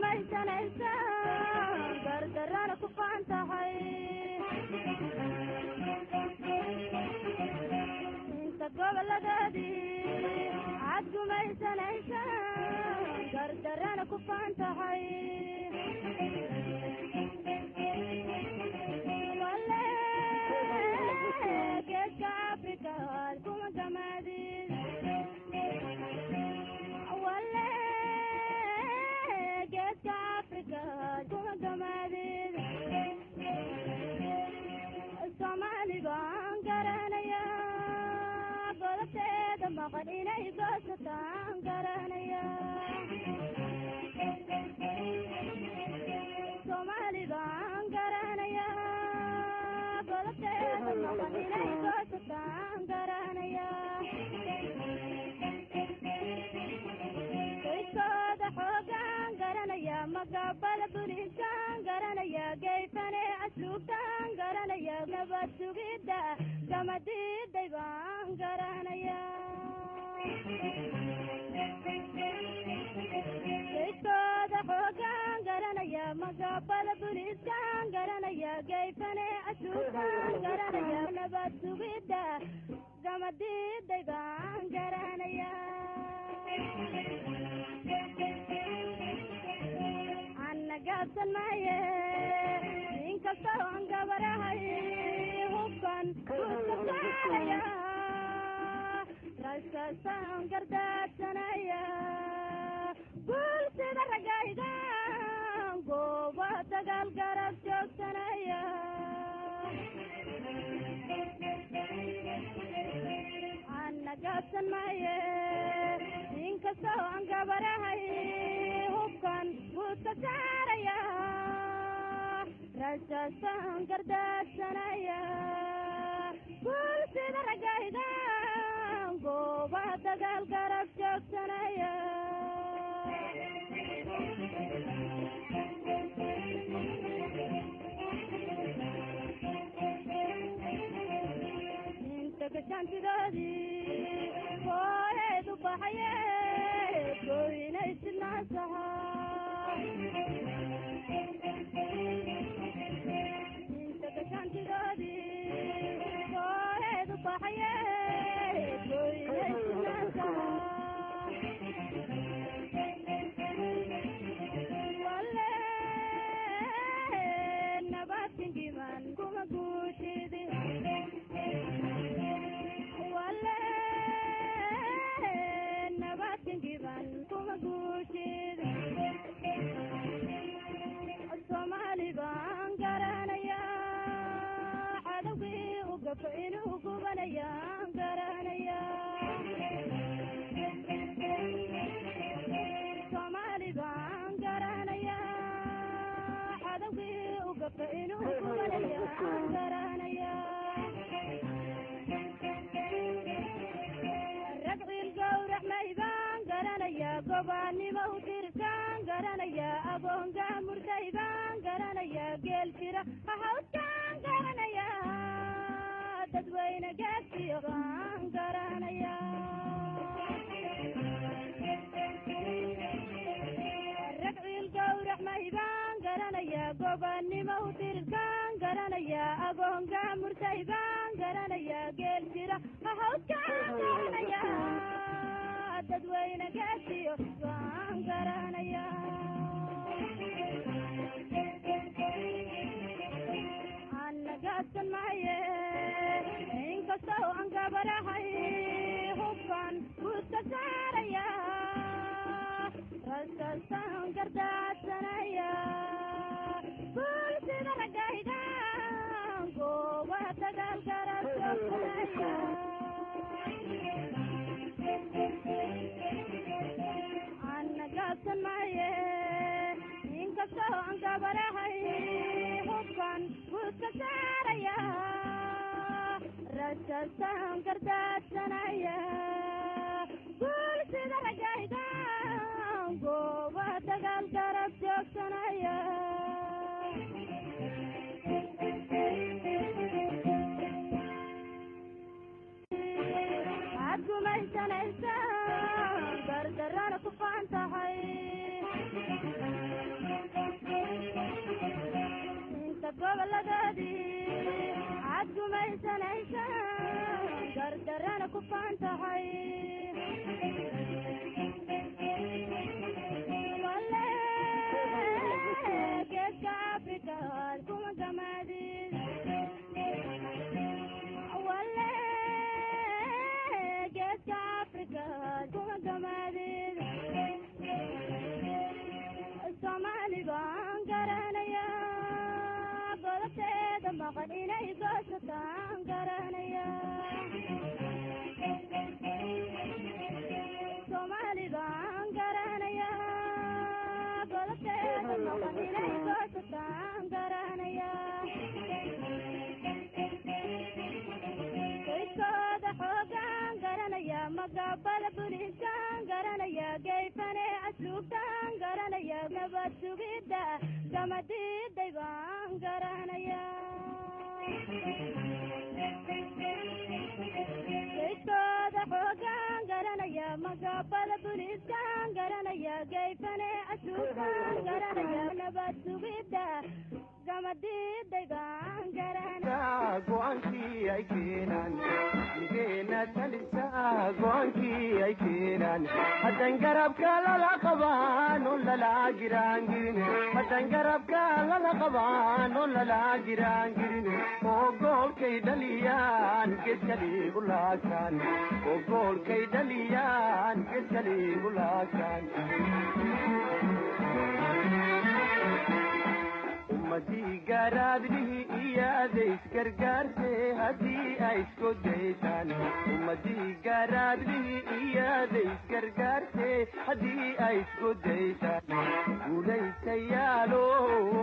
gumaysanaysa gardarana ku faantahay inta goboladaadii aad gumaysanaysa gardarana ku faantahay wale geedka Afrika aad kuma gamaadid wale geedka Afrika aad kuma gamaadid Soomaali baan garanaya godobteeda maqan inay goosataan garanaya Soomaali baan garanaya godobteeda maqan inay goosataan garanaya qoyskooda xoogaan garanaya magabada bulisaan garanaya geyfane asluubtaan garanaya nabad sugidda kama diiday baan garanaya qoyskooda xoogaan garanaya magabada bulisaan garanaya geyfane asluubtaan garanaya nabad sugidda kama diiday baan garanaya gaabsan maaye inkastoo aan gabarahay hubkan guudka saaraya raskastaan gardaadsanaya guul sida ragaygan gooba dagaal garab joogsanaya anna gaabsan maaye inkastoo aan gabarahay hubkan guudka saaraya raskastaan gardaadsanaya guul sida ragaygan gooba dagaal garab joogsanaya inta gashaantidoodii hooyeedu baxaye goynaysidnaasaha inta gashaantidoodii hooyeedu baxaye goynaysidnaasaha wale nabadkingiman kuma guushidi wale nabadkingiman kuma guushidi Soomaali baan garanaya cadawgii u gafo inuu gubanayaan garanaya Soomaali baan garanaya cadawgii u gafo inuu gubanayaan garanaya ragciil gowrac maybaan garanaya gobaannimo u dirkaan garanaya agoonga murdaybaan garanaya geel jira hawskaan garanaya dadweyne geedkiyo baan garanaya ragciil gowrac maybaan garanaya gobaannimo u dirkaan garanaya agoonga murdaybaan garanaya geel jira hawskaan garanaya dadweyne geedkiyo baan garanaya anna gaabsan maaye inkastoo aan gabarahay hubkan guudka saaraya raskastaan gardaadsanaya guul sida ragaygan gooba dagaal garab joogsanaya anna gaabsan maaye inkastoo aan gabarahay hubkan guudka saaraya raskastaan gardaadsanaya guul sida ragaygan gooba dagaal garab joogsanaya aad gumaysanaysa gardarana ku faantahay سنيسا قردرنا كفان تحي ولا كيف أفريقيا كم جمادين ولا كيف أفريقيا كم جمادين الصومالي بانكرنا يا بلدت مغنينا يقصدان كرنا يا الصومالي بانكرنا يا بلدت مغنينا يقصدان كرنا يا كيسود حوغان كرنا يا مقابل بوليسان كرنا يا كيفني أسلوبان كرنا يا نبات سويدا كمدي ديبان كرنا يا كيسود حوغان كرنا يا مقابل بوليسان كرنا يا كيفني أسلوبان كرنا يا نبات سويدا كمدي ديبان كرنا قوانكي أي كينان نجينا تلسا قوانكي أي كينان هتنقرب كلا لقبان ولا لا جيران جيرين هتنقرب كلا لقبان ولا لا جيران جيرين وقول كي دليان كسكلي بلاكان وقول كي دليان كسكلي بلاكان مدي قراد لي يا ذيس قرقارتي هدي ايسكو ديسان مدي قراد لي يا ذيس قرقارتي هدي ايسكو ديسان وليس يالو